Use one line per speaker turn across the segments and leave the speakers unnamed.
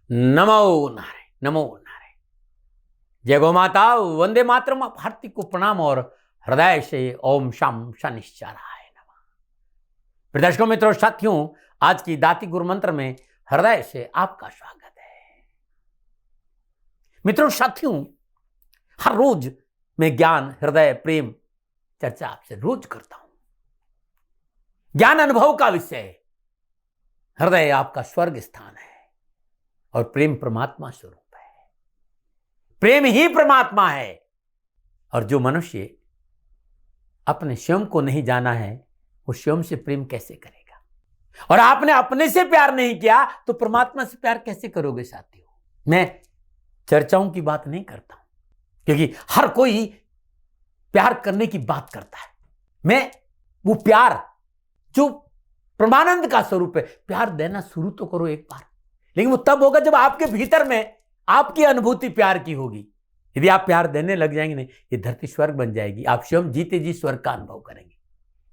नमो नारायण, नमो नारायण। जय गौ माता, वंदे मातरम। आप हार्दिक को प्रणाम और हृदय से ओम शम शनिश्चराय नमः। दर्शकों, मित्रों, साथियों, आज की दाती गुरु मंत्र में हृदय से आपका स्वागत है। मित्रों, साथियों, हर रोज मैं ज्ञान, हृदय, प्रेम चर्चा आपसे रोज करता हूं। ज्ञान अनुभव का विषय है, हृदय आपका स्वर्ग स्थान है और प्रेम परमात्मा स्वरूप है। प्रेम ही परमात्मा है। और जो मनुष्य अपने स्वयं को नहीं जाना है, वो स्वयं से प्रेम कैसे करेगा? और आपने अपने से प्यार नहीं किया तो परमात्मा से प्यार कैसे करोगे? साथियों, मैं चर्चाओं की बात नहीं करता हूं, क्योंकि हर कोई प्यार करने की बात करता है। मैं वो प्यार जो परमानंद का स्वरूप है, प्यार देना शुरू तो करो एक बार। लेकिन वो तब होगा जब आपके भीतर में आपकी अनुभूति प्यार की होगी। यदि आप प्यार देने लग जाएंगे नहीं, ये धरती स्वर्ग बन जाएगी। आप स्वयं जीते जी स्वर्ग का अनुभव करेंगे।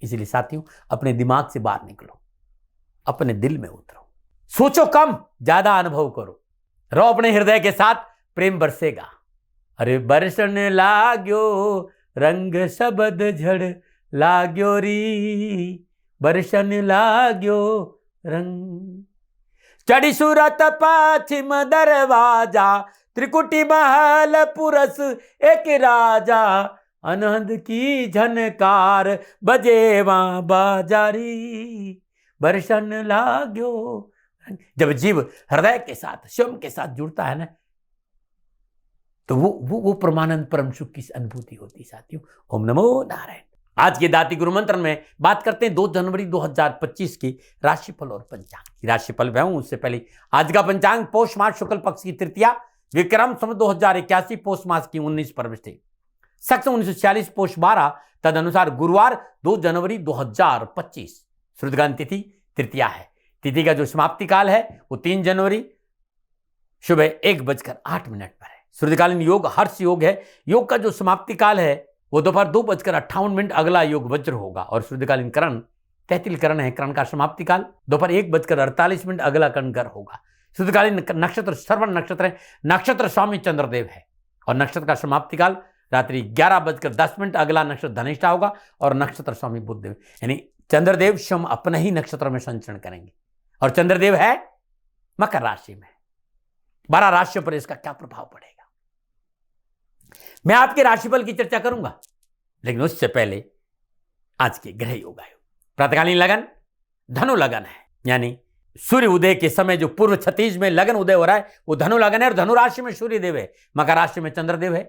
इसलिए साथियों, अपने दिमाग से बाहर निकलो, अपने दिल में उतरो, सोचो कम, ज्यादा अनुभव करो, रहो अपने हृदय के साथ, प्रेम बरसेगा। अरे बरसने लाग्यो रंग शबद झड़ लाग्यो री, बरसन लाग्यो रंग। चढ़ी सूरत पश्चिम दरवाजा, त्रिकुटी महल पुरस एक राजा, अनहद की झनकार बजे वहां बाजारी, बरसन लाग्यो। जब जीव हृदय के साथ, स्वयं के साथ जुड़ता है ना, तो वो परमानंद परम सुख की अनुभूति होती है। साथियों, ओम नमो नारायण। आज के दाती गुरु मंत्र में बात करते हैं 2 जनवरी 2025 की राशिफल और पंचांग। राशिफल में हूं, उससे पहले आज का पंचांग पौष मास शुक्ल पक्ष की तृतीया, विक्रम संवत 2081 पौष मास की 19 परवृष्टि, सक 1946 पौष 12, तदनुसार गुरुवार 2 जनवरी 2025। श्रुतगान तिथि तृतीया है। तिथि का जो समाप्ति काल है वो 3 जनवरी सुबह 1:08 पर है। श्रुतकालीन योग हर्ष योग है। योग का जो समाप्ति काल है वो दोपहर 2:58 अगला योग वज्र होगा। और शुद्धकालीन करण तैतिल करण है। करण का समाप्ति काल दोपहर 1:48 अगला करण कर होगा। शुद्धकालीन नक्षत्र श्रवण नक्षत्र है। नक्षत्र स्वामी चंद्रदेव है और नक्षत्र का समाप्ति काल रात्रि 11:10 अगला नक्षत्र धनिष्ठा होगा और नक्षत्र स्वामी बुधदेव, यानी चंद्रदेव स्वयं अपने ही नक्षत्र में संचरण करेंगे। और चंद्रदेव है मकर राशि में। 12 राशियों पर इसका क्या प्रभाव पड़ेगा, मैं आपके राशिफल की चर्चा करूंगा। लेकिन उससे पहले आज के ग्रह योग आयोग। प्रातकालीन लगन धनु लगन है, यानी सूर्य उदय के समय जो पूर्व क्षितिज में लगन उदय हो रहा है वो धनु लगन है। और धनु राशि में सूर्य देव है, मकर राशि में चंद्रदेव है,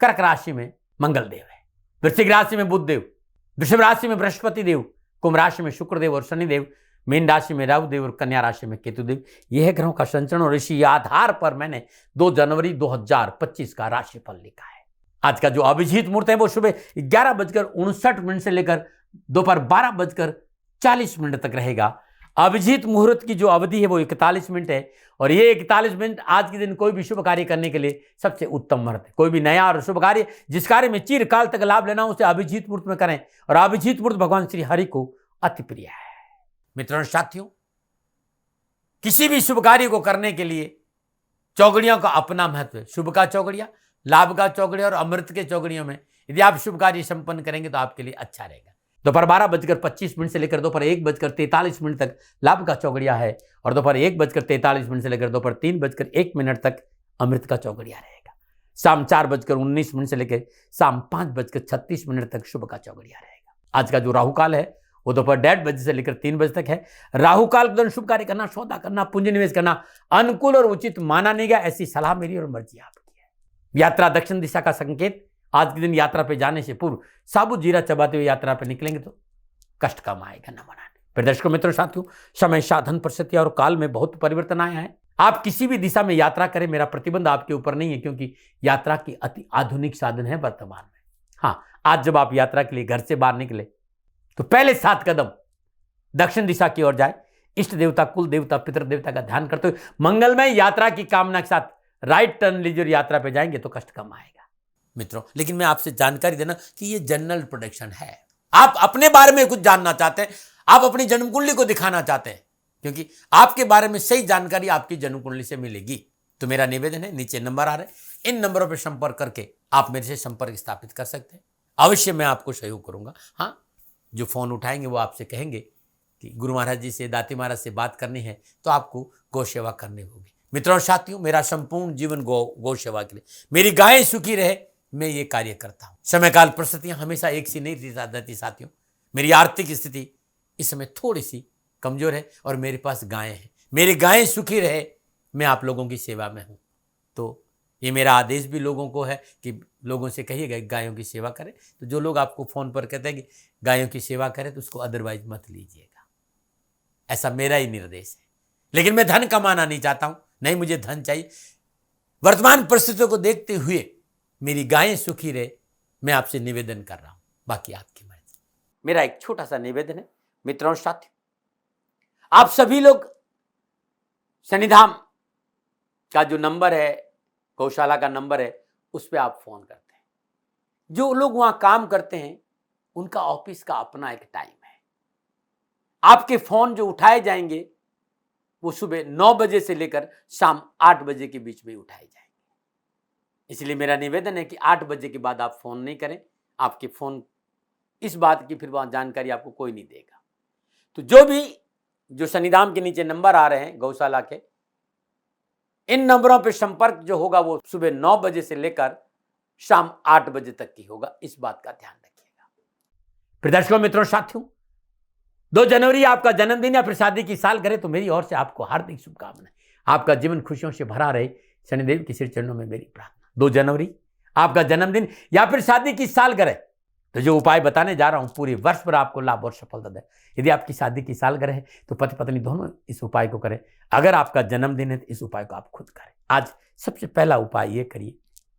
कर्क राशि में मंगल देव है, वृश्चिक राशि में बुध देव, वृषभ राशि में बृहस्पति देव, कुंभ राशि में शुक्रदेव और शनिदेव, मीन राशि में राहु देव और कन्या राशि में केतुदेव। यह है ग्रहों का संचरण। और इसी आधार पर मैंने 2 जनवरी 2025 का राशिफल लिखा है। आज का जो अभिजीत मुहूर्त है वो सुबह 11:59 से लेकर दोपहर 12:40 तक रहेगा। अभिजीत मुहूर्त की जो अवधि है वो 41 मिनट है। और ये 41 मिनट आज के दिन कोई भी शुभ कार्य करने के लिए सबसे उत्तम मुहूर्त है। कोई भी नया और शुभ कार्य, जिस कार्य में चिरकाल तक लाभ लेना, उसे अभिजीत मुहूर्त में करें। और अभिजीत मुहूर्त भगवान श्री हरि को अति प्रिय है। मित्रों, साथियों, किसी भी शुभ कार्य को करने के लिए चौगड़ियों का अपना महत्व है। शुभ का चौगड़िया, लाभ का चौगड़िया और अमृत के चौगड़ियों में यदि आप शुभ कार्य संपन्न करेंगे तो आपके लिए अच्छा रहेगा। दोपहर 12:25 से लेकर दोपहर 1:43 तक लाभ का चौगड़िया है। और दोपहर 1:43 से लेकर दोपहर 3:01 तक अमृत का चौगड़िया रहेगा। शाम 4:19 से लेकर शाम 5:36 तक शुभ का चौगड़िया रहेगा। आज का जो राहु काल है वो दोपहर 1:30 से लेकर 3 बजे तक है। राहु काल के दौरान शुभ कार्य करना, सौदा करना, पूंजी निवेश करना अनुकूल और उचित माना नहीं गया। ऐसी सलाह मेरी और मर्जी आपकी है। यात्रा दक्षिण दिशा का संकेत। आज के दिन यात्रा पे जाने से पूर्व साबुत जीरा चबाते हुए यात्रा पे निकलेंगे तो कष्ट कम आएगा, न मनाने। फिर दर्शकों, मित्रों, साथियों, समय, साधन, परिस्थिति और काल में बहुत परिवर्तन आया है। आप किसी भी दिशा में यात्रा करें, मेरा प्रतिबंध आपके ऊपर नहीं है, क्योंकि यात्रा की अति आधुनिक साधन है वर्तमान में। हाँ, आज जब आप यात्रा के लिए घर से बाहर निकले तो पहले 7 कदम दक्षिण दिशा की ओर जाए। इष्ट देवता, कुल देवता, पितृ देवता का ध्यान करते हुए मंगलमय यात्रा की कामना के साथ राइट टर्न लीजिए और यात्रा पे जाएंगे तो कष्ट कम आएगा। मित्रों, लेकिन मैं आपसे जानकारी देना कि ये जनरल प्रोडिक्शन है। आप अपने बारे में कुछ जानना चाहते हैं, आप अपनी जन्म कुंडली को दिखाना चाहते हैं, क्योंकि आपके बारे में सही जानकारी आपकी जन्म कुंडली से मिलेगी। तो मेरा निवेदन है, नीचे नंबर आ रहे हैं, इन नंबरों पर संपर्क करके आप मेरे से संपर्क स्थापित कर सकते हैं। अवश्य मैं आपको सहयोग करूंगा। हाँ, जो फोन उठाएंगे वो आपसे कहेंगे कि गुरु महाराज जी से, दाती महाराज से बात करनी है तो आपको गौ सेवा करनी होगी। मित्रों और साथियों, मेरा संपूर्ण जीवन गौ सेवा के लिए, मेरी गायें सुखी रहे, मैं ये कार्य करता हूं। समय काल परिस्थितियां हमेशा एक सी नहीं रहती साथियों। मेरी आर्थिक स्थिति इस समय थोड़ी सी कमजोर है और मेरे पास गायें हैं। मेरी गायें सुखी रहे, मैं आप लोगों की सेवा में हूं। तो ये मेरा आदेश भी लोगों को है कि लोगों से कहिएगा गायों की सेवा करें। तो जो लोग आपको फोन पर कहते हैं कि गायों की सेवा करें, तो उसको अदरवाइज मत लीजिएगा। ऐसा मेरा ही निर्देश है। लेकिन मैं धन कमाना नहीं चाहता हूं, नहीं मुझे धन चाहिए। वर्तमान परिस्थितियों को देखते हुए मेरी गायें सुखी रहे, मैं आपसे निवेदन कर रहा हूं, बाकी आपकी मर्जी। मेरा एक छोटा सा निवेदन है मित्रों और साथियों, आप सभी लोग शनिधाम का जो नंबर है, गौशाला का नंबर है, उस पर आप फोन करते हैं। जो लोग वहां काम करते हैं उनका ऑफिस का अपना एक टाइम है। आपके फोन जो उठाए जाएंगे वो सुबह 9 बजे से लेकर शाम 8 बजे के बीच में उठाए जाएंगे। इसलिए मेरा निवेदन है कि 8 बजे के बाद आप फोन नहीं करें। आपके फोन इस बात की फिर वहां जानकारी आपको कोई नहीं देगा। तो जो शनिधाम के नीचे नंबर आ रहे हैं गौशाला के, इन नंबरों पर संपर्क जो होगा वो सुबह 9 बजे से लेकर शाम 8 बजे तक की होगा। इस बात का ध्यान रखिएगा। फिर दर्शकों, मित्रों, साथियों, 2 जनवरी आपका जन्मदिन या फिर शादी की साल करे तो मेरी ओर से आपको हार्दिक शुभकामनाएं। आपका जीवन खुशियों से भरा रहे, शनिदेव के सिर चरणों में मेरी प्रार्थना। 2 जनवरी आपका जन्मदिन या फिर शादी की साल करे तो जो उपाय बताने जा रहा हूं पूरे वर्ष पर आपको लाभ और सफलता दे। यदि आपकी शादी की सालगिरह है तो पति पत्नी दोनों इस उपाय को करें। अगर आपका जन्मदिन है तो इस उपाय को आप खुद करें। आज सबसे पहला उपाय ये करिए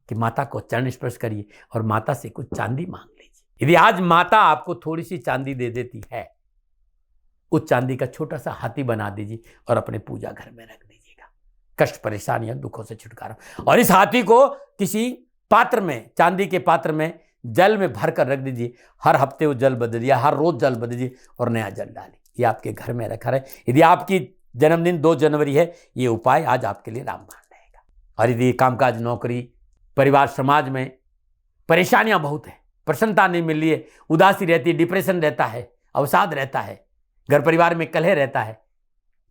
कि माता को चरण स्पर्श करिए और माता से कुछ चांदी मांग लीजिए। यदि आज माता आपको थोड़ी सी चांदी दे देती है, उस चांदी का छोटा सा हाथी बना दीजिए और अपने पूजा घर में रख दीजिएगा। कष्ट, परेशानियां, दुखों से छुटकारा। और इस हाथी को किसी पात्र में, चांदी के पात्र में जल में भरकर रख दीजिए। हर हफ्ते वो जल बदलिए, हर रोज जल बदलिए और नया जल डालिए। ये आपके घर में रखा रहे। यदि आपकी जन्मदिन 2 जनवरी है, ये उपाय आज आपके लिए रामबाण रहेगा। और यदि कामकाज, नौकरी, परिवार, समाज में परेशानियां बहुत है, प्रसन्नता नहीं मिल रही है, उदासी रहती है, डिप्रेशन रहता है, अवसाद रहता है, घर परिवार में कलह रहता है,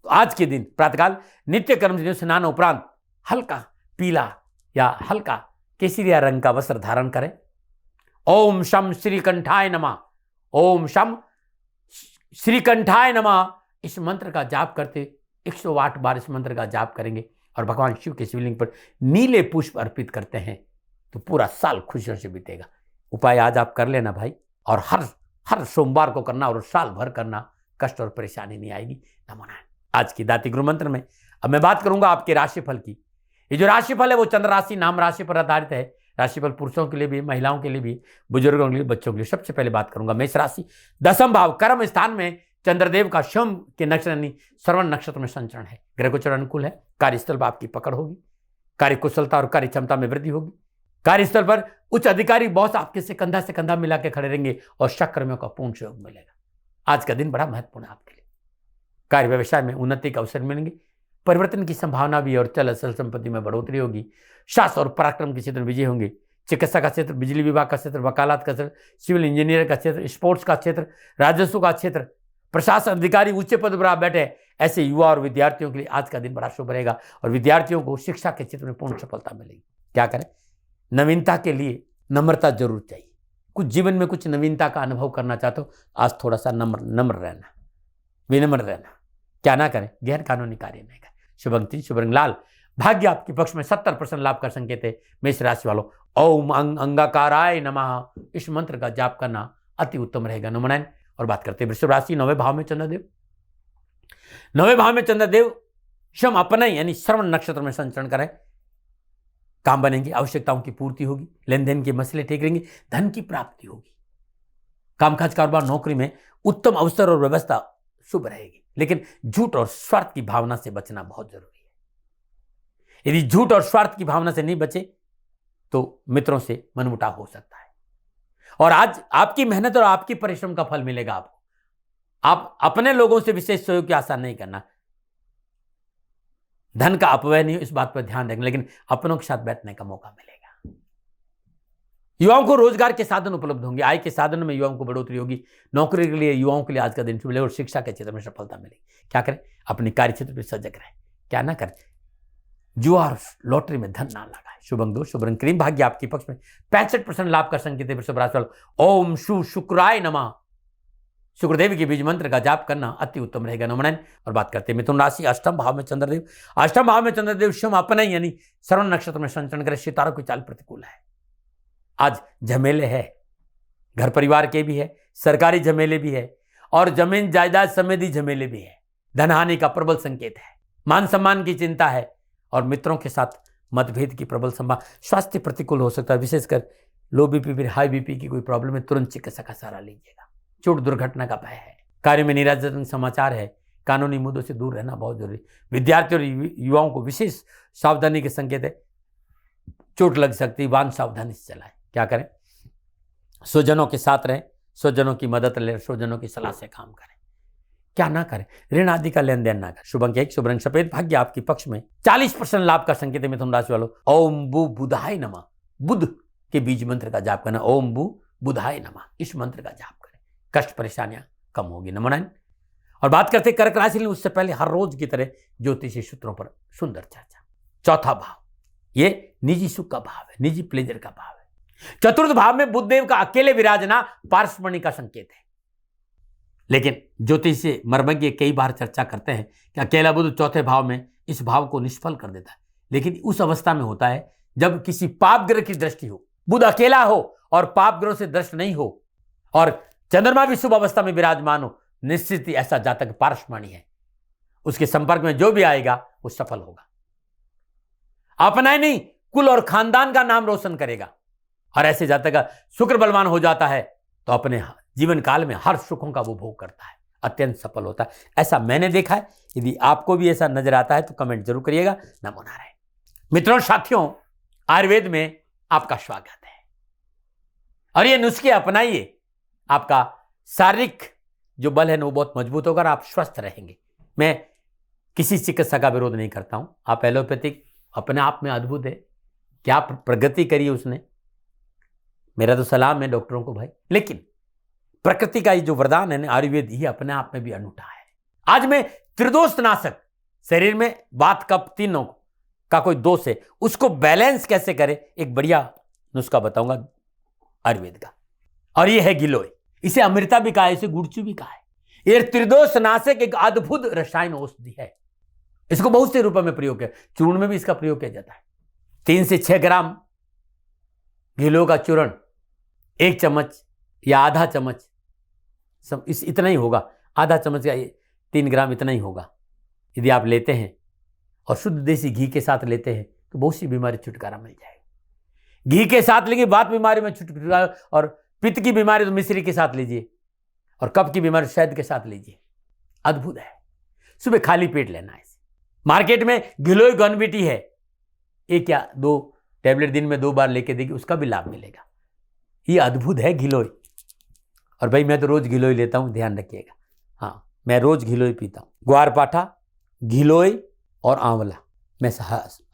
तो आज के दिन प्रातःकाल नित्य कर्म से स्नान उपरांत हल्का पीला या हल्का केसरिया रंग का वस्त्र धारण करें। ओम शम श्रीकंठाय नमः, ओम शम श्रीकंठाय नमः, इस मंत्र का जाप करते 108 बार इस मंत्र का जाप करेंगे और भगवान शिव के शिवलिंग पर नीले पुष्प अर्पित करते हैं तो पूरा साल खुशियों से बीतेगा। उपाय आज आप कर लेना भाई, और हर सोमवार को करना और साल भर करना। कष्ट और परेशानी नहीं आएगी। नमो नारायण। आज की दाती गुरु मंत्र में अब मैं बात करूंगा आपके राशिफल की। ये जो राशिफल है वो चंद्र राशि नाम राशि पर आधारित है। राशिफल पुरुषों के लिए भी, महिलाओं के लिए भी, बुजुर्गों के लिए, बच्चों के लिए। सबसे पहले बात करूंगा मेष राशि। 10वां भाव कर्म स्थान में चंद्रदेव का सोम के नक्षत्र यानी श्रवण नक्षत्र में संचरण है। ग्रह गोचर अनुकूल है। कार्यस्थल पर आपकी पकड़ होगी, कार्य कुशलता और कार्य क्षमता में वृद्धि होगी। कार्यस्थल पर उच्च अधिकारी बॉस आपके से कंधा मिला के खड़े रहेंगे और सहकर्मियों का पूर्ण सहयोग मिलेगा। आज का दिन बड़ा महत्वपूर्ण है आपके लिए। कार्य व्यवसाय में उन्नति के अवसर मिलेंगे। परिवर्तन की संभावना भी और चल अचल संपत्ति में बढ़ोतरी होगी। साहस और पराक्रम के क्षेत्र में विजय होंगे। चिकित्सा का क्षेत्र, बिजली विभाग का क्षेत्र, वकालत का क्षेत्र, सिविल इंजीनियर का क्षेत्र, स्पोर्ट्स का क्षेत्र, राजस्व का क्षेत्र, प्रशासन अधिकारी उच्च पद पर आप बैठे ऐसे युवा और विद्यार्थियों के लिए आज का दिन बड़ा शुभ रहेगा और विद्यार्थियों को शिक्षा के क्षेत्र में पूर्ण सफलता मिलेगी। क्या करें? नवीनता के लिए नम्रता जरूर चाहिए। कुछ जीवन में कुछ नवीनता का अनुभव करना चाहते हो, आज थोड़ा सा नम्र रहना, विनम्र रहना। क्या ना करें? गैर कानूनी कार्य नहीं करें। शुभ अंक 3, शुभ रंग लाल। भाग्य आपके पक्ष में 70% लाभ का संकेत है। मेष राशि वालों, ओम अंगाकाराय नमः, इस मंत्र का जाप करना अति उत्तम रहेगा। नमो नारायण। और बात करते हैं वृषभ राशि। 9वें भाव में चंद्रदेव, 9वें भाव में चंद्रदेव शम अपने यानी श्रवण नक्षत्र में संचरण करें। काम बनेंगे, आवश्यकताओं की पूर्ति होगी, लेन देन के मसले ठीक रहेंगे, धन की प्राप्ति होगी। कामकाज, कारोबार, नौकरी में उत्तम अवसर और व्यवस्था शुभ रहेगी। लेकिन झूठ और स्वार्थ की भावना से बचना बहुत जरूरी है। यदि झूठ और स्वार्थ की भावना से नहीं बचे तो मित्रों से मनमुटाव हो सकता है। और आज आपकी मेहनत और आपकी परिश्रम का फल मिलेगा आपको। आप अपने लोगों से विशेष सहयोग की आशा नहीं करना। धन का अपव्यय नहीं हो, इस बात पर ध्यान रखें, लेकिन अपनों के साथ बैठने का मौका मिलेगा। युवाओं को रोजगार के साधन उपलब्ध होंगे, आय के साधन में युवाओं को बढ़ोतरी होगी। नौकरी के लिए युवाओं के लिए आज का दिन शुभ और शिक्षा के क्षेत्र में सफलता मिलेगी। क्या करें? अपने कार्य क्षेत्र पर सजग रहे, क्या ना करें, जुआ और लॉटरी में धन ना लगाए। शुभ अंक 2, शुभ रंग क्रीम, भाग्य आपके पक्ष में। 65% लाभ का संकेत है वृषभ राशि वालों। ओम शु शुक्राय नमः, शुक्रदेव के बीज मंत्र का जाप करना अति उत्तम रहेगा। नमन। और बात करते हैं मिथुन राशि, अष्टम भाव में चंद्रदेव। अष्टम भाव में चंद्रदेव स्वयं अपना यानी श्रवण नक्षत्र में संचरण करे। सितारों की चाल प्रतिकूल है, आज झमेले है, घर परिवार के भी है, सरकारी झमेले भी है और जमीन जायदाद संबंधी झमेले भी है। धनहानि का प्रबल संकेत है, मान सम्मान की चिंता है और मित्रों के साथ मतभेद की प्रबल संभावना। स्वास्थ्य प्रतिकूल हो सकता है, विशेषकर लो बीपी फिर हाई बीपी की कोई प्रॉब्लम है, तुरंत चिकित्सक का सहारा लीजिएगा। चोट दुर्घटना का भय है, कार्य में निराशाजनक समाचार है, कानूनी मुद्दों से दूर रहना बहुत जरूरी। विद्यार्थियों और युवाओं को विशेष सावधानी के संकेत है, चोट लग सकती, वाहन सावधानी से चलाएं। क्या करें? स्वजनों के साथ रहें, स्वजनों की मदद लें, स्वजनों की सलाह से काम करें। क्या ना करें? ऋण आदि का लेन देन ना करें। शुभ अंक 1, शुभ रंग सफेद, भाग्य आपके पक्ष में। 40% लाभ का संकेत है मिथुन राशि वालों। ओम बु बुधाय नमः, बुध के बीज मंत्र का जाप करना। ओम बु बुधाय नमः, इस मंत्र का जाप करें, कष्ट परेशानियां कम होगी। नमन। और बात करते कर्क राशि में, उससे पहले हर रोज की तरह ज्योतिषी सूत्रों पर सुंदर चर्चा। चौथा भाव, ये निजी सुख का भाव है, निजी प्लेजर का भाव है। चतुर्थ भाव में बुधदेव का अकेले विराजना पारस्मरणि का संकेत है। लेकिन ज्योतिष से मर्मज्ञ कई बार चर्चा करते हैं कि अकेला बुध चौथे भाव में इस भाव को निष्फल कर देता है, लेकिन उस अवस्था में होता है जब किसी पाप ग्रह की दृष्टि हो, बुध अकेला हो और पाप ग्रह से दृष्ट नहीं हो और चंद्रमा भी शुभ अवस्था में विराजमान हो, निश्चित ही ऐसा जातक पारस्मरणि है, उसके संपर्क में जो भी आएगा वो सफल होगा। अपना ही नहीं, कुल और खानदान का नाम रोशन करेगा। और ऐसे जातक का शुक्र बलवान हो जाता है तो अपने जीवन काल में हर सुखों का वो भोग करता है, अत्यंत सफल होता है। ऐसा मैंने देखा है। यदि आपको भी ऐसा नजर आता है तो कमेंट जरूर करिएगा। नमो नारायण। मित्रों, साथियों, आयुर्वेद में आपका स्वागत है और ये नुस्खे अपनाइए, आपका शारीरिक जो बल है ना वो बहुत मजबूत होगा और आप स्वस्थ रहेंगे। मैं किसी चिकित्सा का विरोध नहीं करता हूं। आप एलोपैथिक अपने आप में अद्भुत है, क्या प्रगति करी उसने, मेरा तो सलाम है डॉक्टरों को भाई। लेकिन प्रकृति का ये जो वरदान है ना, आयुर्वेद ही अपने आप में भी अनूठा है। आज मैं त्रिदोष नाशक, शरीर में वात कफ तीनों का कोई दोष है, उसको बैलेंस कैसे करें, एक बढ़िया नुस्खा बताऊंगा आयुर्वेद का। और ये है गिलोय, इसे अमृता भी कहा है, इसे गुड़चू भी कहा है। ये त्रिदोष नाशक एक अद्भुत रसायन औषधि है। इसको बहुत से रूपों में प्रयोग किया, चूर्ण में भी इसका प्रयोग किया जाता है। 3 से 6 ग्राम गिलोय का चूर्ण, 1 चम्मच या आधा चम्मच, सब इतना ही होगा, आधा चम्मच या 3 ग्राम इतना ही होगा। यदि आप लेते हैं और शुद्ध देसी घी के साथ लेते हैं तो बहुत सी बीमारी छुटकारा मिल जाएगा। घी के साथ लेंगे बात बीमारी में छुटकारा, और पित्त की बीमारी तो मिश्री के साथ लीजिए, और कफ की बीमारी शहद के साथ लीजिए। अद्भुत है। सुबह खाली पेट लेना है इसे। मार्केट में गिलोय गनबिटी है, 1 या 2 टैबलेट दिन में 2 बार लेके देखिए, उसका भी लाभ मिलेगा। ये अद्भुत है गिलोय। और भाई मैं तो रोज गिलोय लेता हूं, ध्यान रखिएगा। हाँ, मैं रोज गिलोय पीता हूं। ग्वारपाठा, गिलोय और आंवला मैं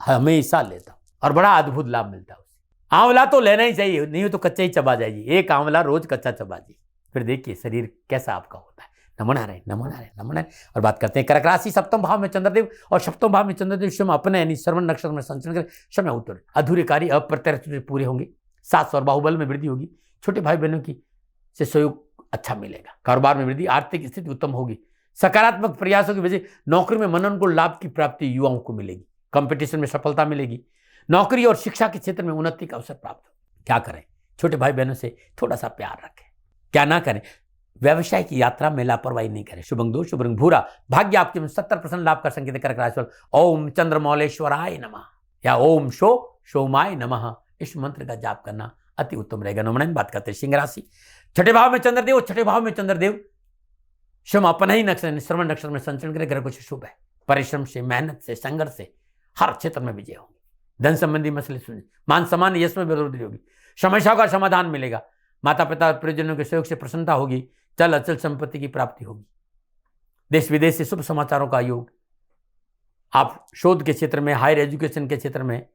हमेशा लेता हूं और बड़ा अद्भुत लाभ मिलता है उससे। आंवला तो लेना ही चाहिए, नहीं हो तो कच्चा ही चबा जाइए। 1 आंवला रोज कच्चा चबा जाइए, फिर देखिए शरीर कैसा आपका होता है। नमो नारायण, नमो नारायण, नमो नारायण। और बात करते हैं कर्क राशि, सप्तम भाव में चंद्रदेव, और सप्तम भाव में चंद्रदेव स्वयं अपने यानी श्रवण नक्षत्र में संचरण करें। समय उत्तर, अधूरे कार्य अप्रत्याशित पूरे होंगे। सास और बाहुबल में वृद्धि होगी। छोटे भाई बहनों की से सहयोग अच्छा मिलेगा। कारोबार में वृद्धि, आर्थिक स्थिति उत्तम होगी। सकारात्मक प्रयासों की वजह नौकरी में मनन को लाभ की प्राप्ति युवाओं को मिलेगी। कंपटीशन में सफलता मिलेगी। नौकरी और शिक्षा के क्षेत्र में उन्नति का अवसर प्राप्त हो। क्या करें? छोटे भाई बहनों से थोड़ा सा प्यार रखें। क्या ना करें? व्यवसाय की यात्रा में लापरवाही नहीं करें। शुभ अंक 2, शुभ रंग भूरा, भाग्य आपके में 70% लाभ का संकेत कर्क राशि। ओम चंद्रमौलेश्वराय नमः या ओम सोमाय नमः, इस मंत्र का जाप करना अति उत्तम रहेगा। नमन। बात करते हैं सिंह राशि, छठे भाव में चंद्रदेव, छठे भाव में चंद्रदेव स्वयं अपना ही नक्षत्र श्रवण नक्षत्र में संचरण करे। ग्रह कुछ शुभ है। परिश्रम से, मेहनत से, संघर्ष से हर क्षेत्र में विजय होगी। धन संबंधी मसले सुने, मान सम्मान यश में बढ़ोतरी होगी। समस्याओं का समाधान मिलेगा। माता पिता परिजनों के सहयोग से प्रसन्नता होगी। चल अचल संपत्ति की प्राप्ति होगी। देश विदेश से शुभ समाचारों का योग आप शोध के क्षेत्र में, हायर एजुकेशन के क्षेत्र में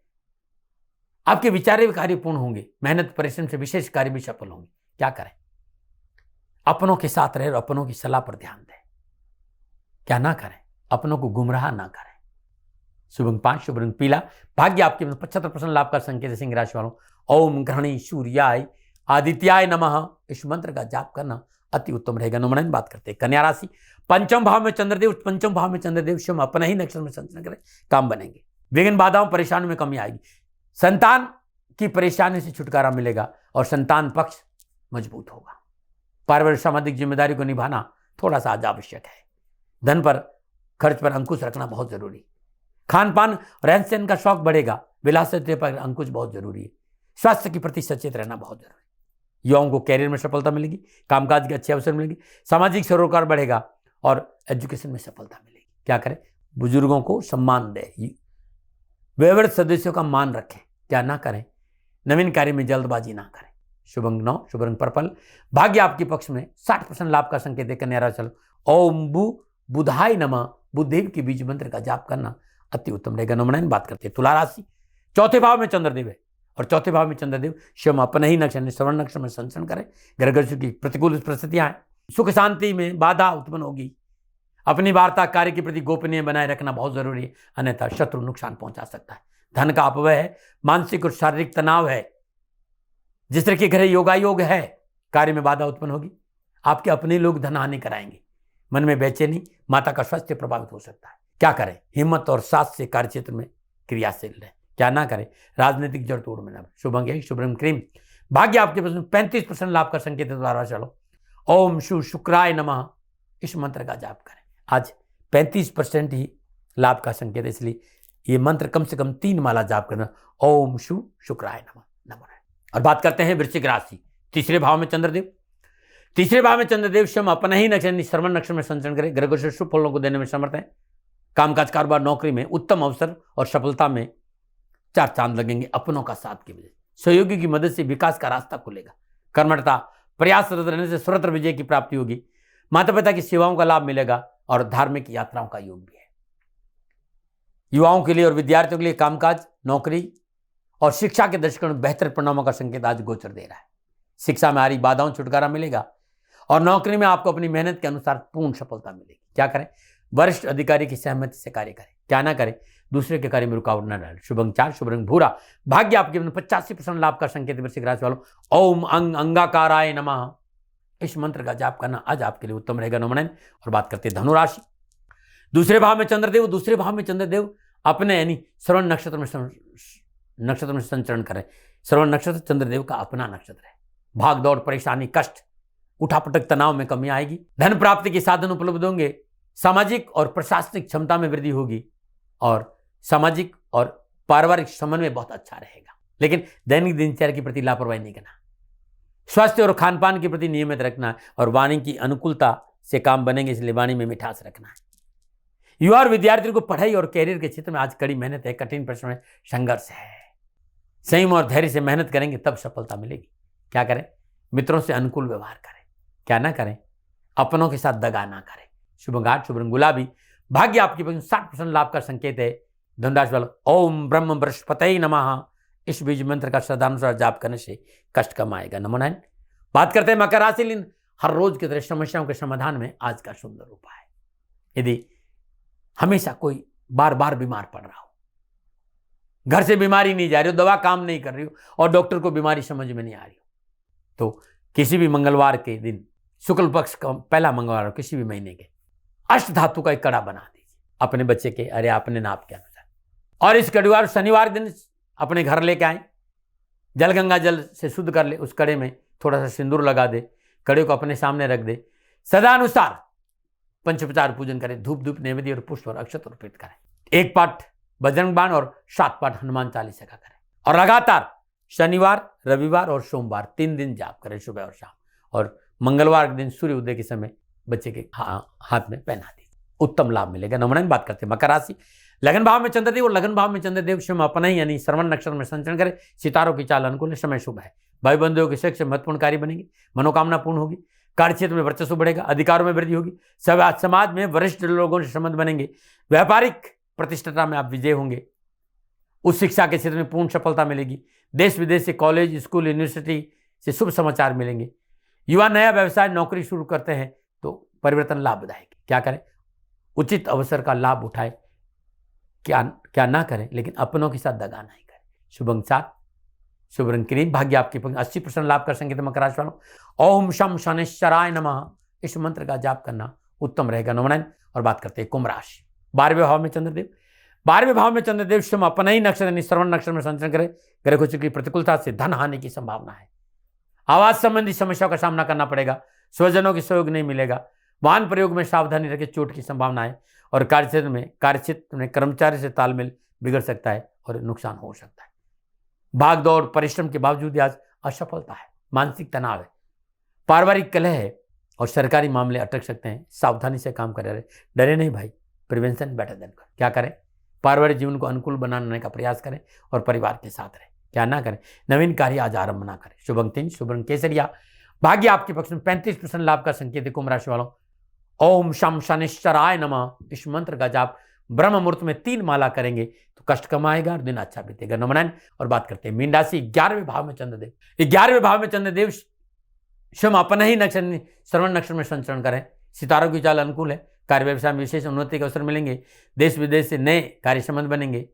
आपके विचार भी कार्यपूर्ण होंगे। मेहनत परिश्रम से विशेष कार्य भी सफल होंगे। क्या करें? अपनों के साथ रहे और अपनों की सलाह पर ध्यान दें। क्या ना करें? अपनों को गुमराह ना करें। शुभ अंक 5, शुभ रंग पीला। भाग्य आपके 75% लाभ का संकेत है। सिंह राशि वालों, ओम ग्रहणी सूर्याय आदित्याय नमः इस मंत्र का जाप करना अति उत्तम रहेगा। नमन बात करते हैं कन्या राशि, पंचम भाव में चंद्रदेव, पंचम भाव में चंद्रदेव स्वयं अपने ही नक्षत्र में संचरण करें, काम बनेंगे। विघ्न बाधाओं परेशानी में कमी आएगी। संतान की परेशानी से छुटकारा मिलेगा और संतान पक्ष मजबूत होगा। पारिवारिक सामाजिक जिम्मेदारी को निभाना थोड़ा सा आज आवश्यक है। धन पर खर्च पर अंकुश रखना बहुत जरूरी। खान पान रहन सहन का शौक बढ़ेगा। विलासिता पर अंकुश बहुत जरूरी है। स्वास्थ्य के प्रति सचेत रहना बहुत जरूरी है। युवाओं को कैरियर में सफलता मिलेगी, कामकाज के अच्छे अवसर मिलेंगे, सामाजिक सरोकार बढ़ेगा और एजुकेशन में सफलता मिलेगी। क्या करें? बुजुर्गों को सम्मान दें, वयोवृद्ध सदस्यों का मान रखें। क्या ना करें? नवीन कार्य में जल्दबाजी ना करें। शुभ अंक 9, शुभ रंग पर्पल। भाग्य आपके पक्ष में 60% लाभ का संकेत है। कन्या राशि, ओम बुधाय नमः बुद्धदेव के बीज मंत्र का जाप करना अति उत्तम रहेगा। नमन बात करते हैं तुला राशि, चौथे भाव में चंद्रदेव है और चौथे भाव में चंद्रदेव स्वयं अपने ही नक्षत्र श्रवण नक्षत्र में संचरण करें। ग्रह की प्रतिकूल परिस्थितियां हैं, सुख शांति में बाधा उत्पन्न होगी। अपनी वार्ता कार्य के प्रति गोपनीय बनाए रखना बहुत जरूरी है, अन्यथा शत्रु नुकसान पहुंचा सकता है। धन का अपव्यय है, मानसिक और शारीरिक तनाव है। जिस तरह के घर योगायोग है, कार्य में बाधा उत्पन्न होगी। आपके अपने लोग धन हानि कराएंगे। मन में बेचैनी, माता का स्वास्थ्य प्रभावित हो सकता है। क्या करें? हिम्मत और साहस से कार्य क्षेत्र में क्रियाशील रहे। क्या ना करें? राजनीतिक जड़ तोड़ में न। शुभ अंक 1, शुभ रंग क्रीम। भाग्य आपके पास 35% लाभ का संकेत है। द्वारा चलो, ओम शुक्राय नमः इस मंत्र का जाप करें। आज 35% ही लाभ का संकेत है, इसलिए ये मंत्र कम से कम 3 माला जाप करना। ओम शुक्राय नमः नमः। और बात करते हैं वृश्चिक राशि, तीसरे भाव में चंद्रदेव। तीसरे भाव में चंद्रदेव स्वयं अपना ही नक्षत्र श्रवण नक्षत्र में संचरण करें। ग्रह से शुभ फलों को देने में समर्थ है। कामकाज कारोबार नौकरी में उत्तम अवसर और सफलता में 4 चांद लगेंगे। अपनों का साथ की वजह, सहयोगी की मदद से विकास का रास्ता खुलेगा। कर्मठता प्रयासरत रहने से स्वतंत्र विजय की प्राप्ति होगी। माता पिता की सेवाओं का लाभ मिलेगा और धार्मिक यात्राओं का योग भी है। युवाओं के लिए और विद्यार्थियों के लिए कामकाज, नौकरी और शिक्षा के दृष्टिकोण में बेहतर परिणामों का संकेत आज गोचर दे रहा है। शिक्षा में आ रही बाधाओं छुटकारा मिलेगा और नौकरी में आपको अपनी मेहनत के अनुसार पूर्ण सफलता मिलेगी। क्या करें? वरिष्ठ अधिकारी की सहमति से कार्य करें। क्या ना करें? दूसरे के कार्य में रुकावट न डालें। शुभ अंक 4, शुभ रंग भूरा। भाग्य आपके 85% लाभ का संकेत वृश्चिक राशि वालों, ओम अंगाकाराय नमः इस मंत्र का जाप करना आज आपके लिए उत्तम रहेगा। नमन। और बात करते हैं धनुराशि, दूसरे भाव में चंद्रदेव। दूसरे भाव में चंद्रदेव अपने यानी श्रवण नक्षत्र में संचरण करें। श्रवण नक्षत्र चंद्रदेव का अपना नक्षत्र है। भाग दौड़, परेशानी, कष्ट, उठापटक, तनाव में कमी आएगी। धन प्राप्ति के साधन उपलब्ध होंगे। सामाजिक और प्रशासनिक क्षमता में वृद्धि होगी और सामाजिक और पारिवारिक समन्वय बहुत अच्छा रहेगा। लेकिन दैनिक दिनचर्या के प्रति लापरवाही नहीं करना। स्वास्थ्य और खान पान के प्रति नियमित रखना और वाणी की अनुकूलता से काम बनेंगे, इसलिए वाणी में मिठास रखना है। युवा और विद्यार्थियों को पढ़ाई और कैरियर के क्षेत्र में आज कड़ी मेहनत है, कठिन परिश्रम है, संघर्ष है। संयम और धैर्य से मेहनत करेंगे तब सफलता मिलेगी। क्या करें? मित्रों से अनुकूल व्यवहार करें। क्या ना करें? अपनों के साथ दगा ना करें। शुभ अंक 8, शुभ रंग गुलाबी। भाग्य आपके 60% लाभ का संकेत है। धनुराशि वालों, ओम ब्रह्म बृहस्पतये नमः इस बीज मंत्र का श्रद्धानुसार जाप करने से कष्ट कम आएगा। नमो नारायण। बात करते हैं मकर राशि। हर रोज की तरह समस्याओं के समाधान में आज का सुंदर उपाय। यदि हमेशा कोई बार बार बीमार पड़ रहा हो, घर से बीमारी नहीं जा रही हो, दवा काम नहीं कर रही हो और डॉक्टर को बीमारी समझ में नहीं आ रही हो, तो किसी भी मंगलवार के दिन, शुक्ल पक्ष का पहला मंगलवार हो किसी भी महीने के, अष्ट धातु का एक कड़ा बना दीजिए अपने बच्चे के अपने नाप के अनुसार। और इस कड़ीवार शनिवार दिन अपने घर लेके आए, जल गंगा जल से शुद्ध कर ले, उस कड़े में थोड़ा सा सिंदूर लगा दे, कड़े को अपने सामने रख दे, सदानुसार पंचोपचार पूजन करें, धूप धूप नैवेद्य और पुष्प और अक्षत अर्पित करें। 1 पाठ बजरंग बाण और 7 पाठ हनुमान चालीसा का करें और लगातार शनिवार, रविवार और सोमवार 3 दिन जाप करें, सुबह और शाम। और मंगलवार के दिन सूर्य उदय के समय बच्चे के हाथ में पहना दी, उत्तम लाभ मिलेगा। नमन। बात करते हैं मकर राशि। लगन भाव में चंद्रदेव और लगन भाव में चंद्रदेव स्वयं अपना ही यानी श्रवण नक्षत्र में संचरण करें। सितारों की चाल अनुकूल है, समय शुभ है। भाई बंधुओं के शेष महत्वपूर्ण कार्य बनेंगे, मनोकामना पूर्ण होगी। कार्य क्षेत्र में वर्चस्व बढ़ेगा, अधिकारों में वृद्धि होगी। समाज में वरिष्ठ लोगों से संबंध बनेंगे। व्यापारिक प्रतिष्ठा में आप विजय होंगे। उस शिक्षा के क्षेत्र में पूर्ण सफलता मिलेगी। देश विदेश से कॉलेज, स्कूल, यूनिवर्सिटी से शुभ समाचार मिलेंगे। युवा नया व्यवसाय, नौकरी शुरू करते हैं तो परिवर्तन लाभदायक। क्या करें? उचित अवसर का लाभ उठाए, क्या ना करें, लेकिन अपनों के साथ दगा नहीं करें। शुभ अंक 7, शुभ रंग क्रीम, भाग्य आपकी 80% लाभ कर संकेत मकर राशि वालों। ओम शम शनिश्चराय नमः, इस मंत्र का जाप करना उत्तम रहेगा। नमन। और बात करते हैं कुंभ राशि। 12वें भाव में चंद्रदेव, 12वें भाव में चंद्रदेव स्वयं अपना ही नक्षत्र श्रवण नक्षत्र में संचरण करे। ग्रह गोचर की प्रतिकूलता से धन हानि की संभावना है। आवाज संबंधी समस्याओं का सामना करना पड़ेगा। स्वजनों की सहयोग नहीं मिलेगा। वाहन प्रयोग में सावधानी रखें, चोट की संभावना है। और कार्यक्षेत्र में कर्मचारी से तालमेल बिगड़ सकता है और नुकसान हो सकता है। भाग दौड़ परिश्रम के बावजूद आज असफलता है, मानसिक तनाव है, पारिवारिक कलह है और सरकारी मामले अटक सकते हैं। सावधानी से काम करे, डरे नहीं भाई, प्रिवेंशन बेटर देन। क्या करें? पारिवारिक जीवन को अनुकूल बनाने का प्रयास करें और परिवार के साथ रहें। क्या ना करें? नवीन कार्य आज आरंभ ना करें। शुभ अंक 3, शुभ रंग केसरिया, भाग्य आपके पक्ष में 35% लाभ का संकेत है। कुंभ राशि वालों, ओम शम शनिश्चराय नमः, इस मंत्र का जाप ब्रह्म मुहूर्त में 3 माला करेंगे तो कष्ट कम आएगा और दिन अच्छा बीतेगा। नमन। और बात करते हैं मीन राशि। 11वें भाव में चंद्रदेव, 11वें भाव में चंद्रदेव स्वयं अपना ही नक्षत्र श्रवण नक्षत्र में संचरण करें। सितारों की चाल अनुकूल है। कार्य व्यवसाय में विशेष उन्नति के अवसर मिलेंगे। देश विदेश से नए कार्य संबंध बनेंगे।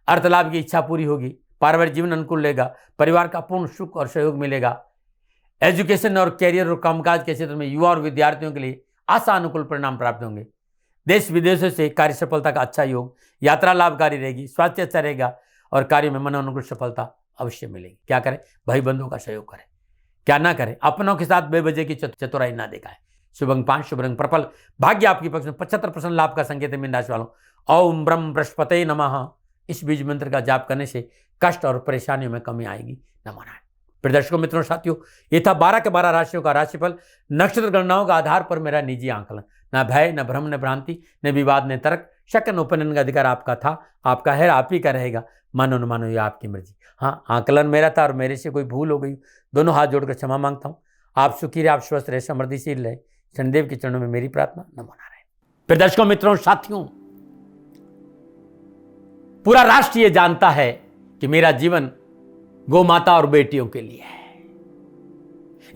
अर्थ लाभ की इच्छा पूरी होगी। पारिवारिक जीवन अनुकूल रहेगा। परिवार का पूर्ण सुख और सहयोग मिलेगा। एजुकेशन और कैरियर और कामकाज के क्षेत्र में युवा और विद्यार्थियों के लिए आशा अनुकूल परिणाम प्राप्त होंगे। देश विदेशों से कार्य सफलता का अच्छा योग। यात्रा लाभकारी रहेगी। स्वास्थ्य अच्छा रहेगा और कार्य में मनोनुकूल सफलता अवश्य मिलेगी। क्या करें? भाई बंधुओं का सहयोग करें। क्या ना करें? अपनों के साथ बेवजह की चतुराई ना दिखाएं। शुभ अंक 5, शुभ रंग पर्पल, भाग्य आपके पक्ष में 75% लाभ का संकेत है। मीन राशि वालों, ओम ब्रह्म बृहस्पते नमः, इस बीज मंत्र का जाप करने से कष्ट और परेशानियों में कमी आएगी। नमो नारायण। प्रदर्शकों, मित्रों, साथियों, ये था 12 के 12 राशियों का राशिफल। नक्षत्र गणनाओं का आधार पर मेरा निजी आंकलन। न भय, न भ्रम, न भ्रांति, न विवाद, न तर्क, शक, न उपनयन का अधिकार आपका था, आपका है, आप ही का रहेगा। मानो न मानो, ये आपकी मर्जी। हाँ, आंकलन मेरा था और मेरे से कोई भूल हो गई, दोनों हाथ जोड़कर क्षमा मांगता हूँ। आप सुखी रहे, आप स्वस्थ रहे, समृद्धिशील रहे, शनिदेव के चरणों में मेरी प्रार्थना। नमो नारायण। प्रदर्शकों, मित्रों, साथियों, पूरा राष्ट्र ये जानता है कि मेरा जीवन गौ माता और बेटियों के लिए है।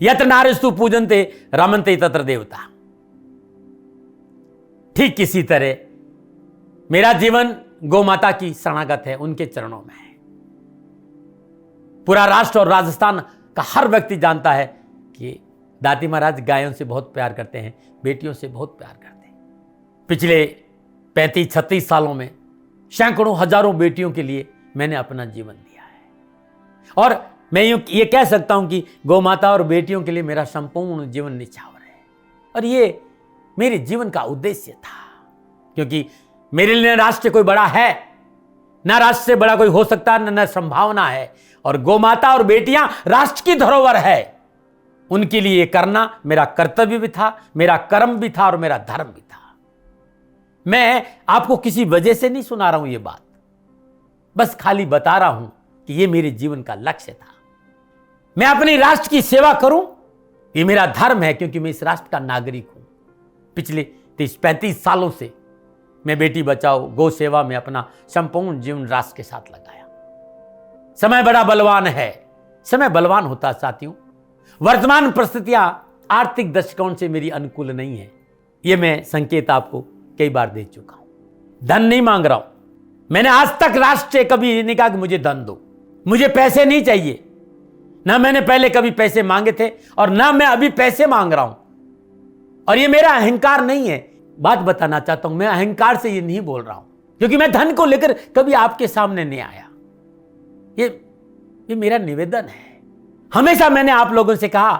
यत्र नारीस्तु पूजन्ते रमन्ते तत्र देवता। ठीक किसी तरह मेरा जीवन गौ माता की शरणागत है, उनके चरणों में है। पूरा राष्ट्र और राजस्थान का हर व्यक्ति जानता है कि दाती महाराज गायों से बहुत प्यार करते हैं, बेटियों से बहुत प्यार करते हैं। पिछले 35-36 सालों में सैकड़ों हजारों बेटियों के लिए मैंने अपना जीवन दिया है और मैं ये कह सकता हूं कि गौ माता और बेटियों के लिए मेरा संपूर्ण जीवन निछावर है। और ये मेरे जीवन का उद्देश्य था, क्योंकि मेरे लिए राष्ट्र कोई बड़ा है, ना राष्ट्र से बड़ा कोई हो सकता, न संभावना है। और गौ माता और बेटियां राष्ट्र की धरोहर है, उनके लिए ये करना मेरा कर्तव्य भी था, मेरा कर्म भी था और मेरा धर्म भी था। मैं आपको किसी वजह से नहीं सुना रहा हूं ये बात, बस खाली बता रहा हूं कि ये मेरे जीवन का लक्ष्य था। मैं अपने राष्ट्र की सेवा करूं, ये मेरा धर्म है, क्योंकि मैं इस राष्ट्र का नागरिक हूं। पिछले 30-35 सालों से मैं बेटी बचाओ, गौ सेवा में अपना संपूर्ण जीवन राष्ट्र के साथ लगाया। समय बड़ा बलवान है, समय बलवान होता है साथियों। वर्तमान परिस्थितियां आर्थिक दृष्टिकोण से मेरी अनुकूल नहीं है, यह मैं संकेत आपको कई बार दे चुका हूं। धन नहीं मांग रहा हूं। मैंने आज तक राष्ट्र से कभी नहीं कहा कि मुझे धन दो, मुझे पैसे नहीं चाहिए। ना मैंने पहले कभी पैसे मांगे थे और ना मैं अभी पैसे मांग रहा हूं। और ये मेरा अहंकार नहीं है। बात बताना चाहता हूं, मैं अहंकार से ये नहीं बोल रहा हूं, क्योंकि मैं धन को लेकर कभी आपके सामने नहीं आया। ये मेरा निवेदन है। हमेशा मैंने आप लोगों से कहा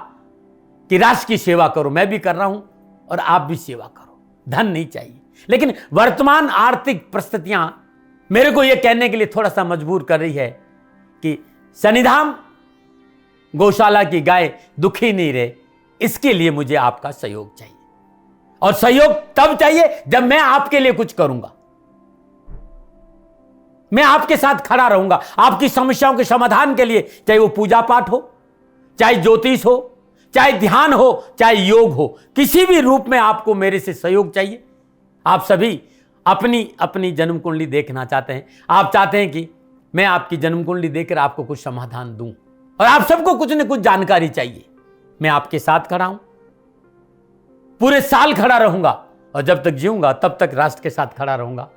कि राष्ट्र की सेवा करो, मैं भी कर रहा हूं और आप भी सेवा करो। धन नहीं चाहिए, लेकिन वर्तमान आर्थिक परिस्थितियां मेरे को यह कहने के लिए थोड़ा सा मजबूर कर रही है कि शनिधाम गौशाला की गाय दुखी नहीं रहे, इसके लिए मुझे आपका सहयोग चाहिए। और सहयोग तब चाहिए जब मैं आपके लिए कुछ करूंगा, मैं आपके साथ खड़ा रहूंगा आपकी समस्याओं के समाधान के लिए। चाहे वो पूजा पाठ हो, चाहे ज्योतिष हो, चाहे ध्यान हो, चाहे योग हो, किसी भी रूप में आपको मेरे से सहयोग चाहिए। आप सभी अपनी अपनी जन्म कुंडली देखना चाहते हैं, आप चाहते हैं कि मैं आपकी जन्म कुंडली देखकर आपको कुछ समाधान दूं, और आप सबको कुछ न कुछ जानकारी चाहिए, मैं आपके साथ खड़ा हूं, पूरे साल खड़ा रहूंगा, और जब तक जीऊंगा तब तक राष्ट्र के साथ खड़ा रहूंगा।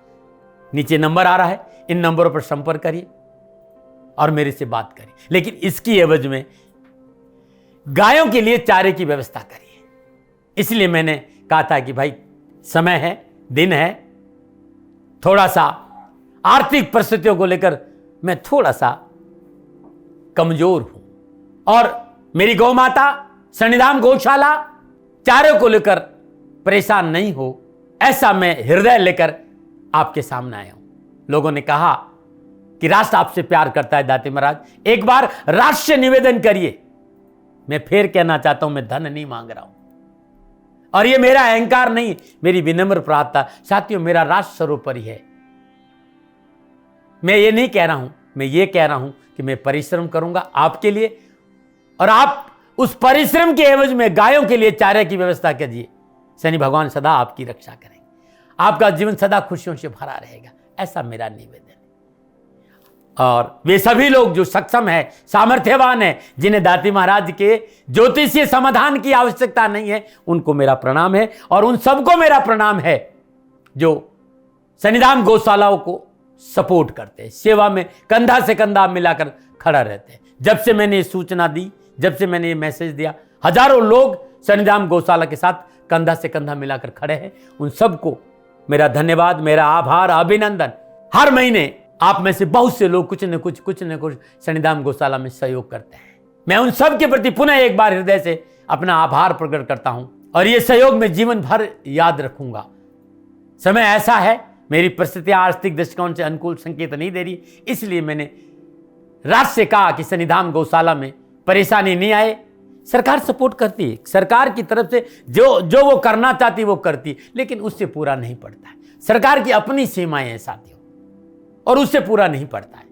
नीचे नंबर आ रहा है, इन नंबरों पर संपर्क करिए और मेरे से बात करिए, लेकिन इसकी एवज में गायों के लिए चारे की व्यवस्था करिए। इसलिए मैंने कहा था कि भाई समय है, दिन है, थोड़ा सा आर्थिक परिस्थितियों को लेकर मैं थोड़ा सा कमजोर हूं, और मेरी गौ माता सन्निधान गौशाला चारे को लेकर परेशान नहीं हो, ऐसा मैं हृदय लेकर आपके सामने आया हूं। लोगों ने कहा कि राष्ट्र आपसे प्यार करता है दाती महाराज, एक बार राष्ट्र से निवेदन करिए। मैं फिर कहना चाहता हूं, मैं धन नहीं मांग रहा हूं, और ये मेरा अहंकार नहीं, मेरी विनम्र प्रार्थना। साथियों, मेरा राष्ट्र सर्वोपरि है। मैं ये नहीं कह रहा हूं, मैं ये कह रहा हूं कि मैं परिश्रम करूंगा आपके लिए, और आप उस परिश्रम के एवज में गायों के लिए चारे की व्यवस्था कीजिए। शनि भगवान सदा आपकी रक्षा करेंगे, आपका जीवन सदा खुशियों से भरा रहेगा, ऐसा मेरा निवेदन है। और वे सभी लोग जो सक्षम है, सामर्थ्यवान है, जिन्हें दाती महाराज के ज्योतिषीय समाधान की आवश्यकता नहीं है, उनको मेरा प्रणाम है। और उन सबको मेरा प्रणाम है जो सन्निधान गौशालाओं को सपोर्ट करते हैं, सेवा में कंधा से कंधा मिलाकर खड़ा रहते हैं। जब से मैंने ये सूचना दी, जब से मैंने ये मैसेज दिया, हजारों लोग सन्निधान गौशाला के साथ कंधा से कंधा मिलाकर खड़े हैं। उन सबको मेरा धन्यवाद, मेरा आभार, अभिनंदन। हर महीने आप में से बहुत से लोग कुछ न कुछ सन्निधान गौशाला में सहयोग करते हैं। मैं उन सब के प्रति पुनः एक बार हृदय से अपना आभार प्रकट करता हूं, और ये सहयोग मैं जीवन भर याद रखूंगा। समय ऐसा है, मेरी परिस्थितियां आर्थिक दृष्टिकोण से अनुकूल संकेत नहीं दे रही, इसलिए मैंने राष्ट्र से कहा कि सन्निधान गौशाला में परेशानी नहीं आए। सरकार सपोर्ट करती है, सरकार की तरफ से जो वो करना चाहती वो करती, लेकिन उससे पूरा नहीं पड़ता है। सरकार की अपनी सीमाएं हैं साथियों, और उससे पूरा नहीं पड़ता है,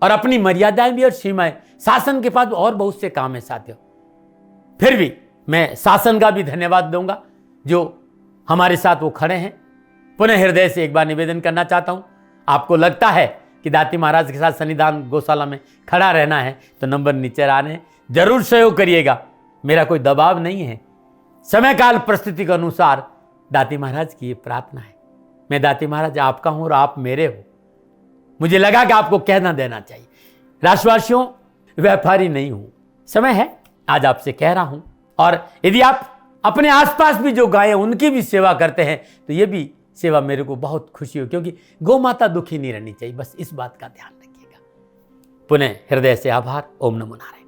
और अपनी मर्यादाएं भी और सीमाएं। शासन के पास और बहुत से काम है साथियों। फिर भी मैं शासन का भी धन्यवाद दूंगा जो हमारे साथ वो खड़े हैं। पुनः हृदय से एक बार निवेदन करना चाहता हूं, आपको लगता है कि दाती महाराज के साथ सन्निधान गौशाला में खड़ा रहना है तो नंबर नीचे आ रहे हैं, जरूर सहयोग करिएगा। मेरा कोई दबाव नहीं है, समय काल परिस्थिति के अनुसार दाती महाराज की ये प्रार्थना है। मैं दाती महाराज आपका हूं और आप मेरे हो, मुझे लगा कि आपको कहना देना चाहिए। राष्ट्रवासियों, व्यापारी नहीं हूं, समय है आज आपसे कह रहा हूं। और यदि आप अपने आसपास भी जो गाय उनकी भी सेवा करते हैं तो ये भी सेवा मेरे को बहुत खुशी हो, क्योंकि गौ माता दुखी नहीं रहनी चाहिए, बस इस बात का ध्यान रखिएगा। पुनः हृदय से आभार। ओम नमो नारायण।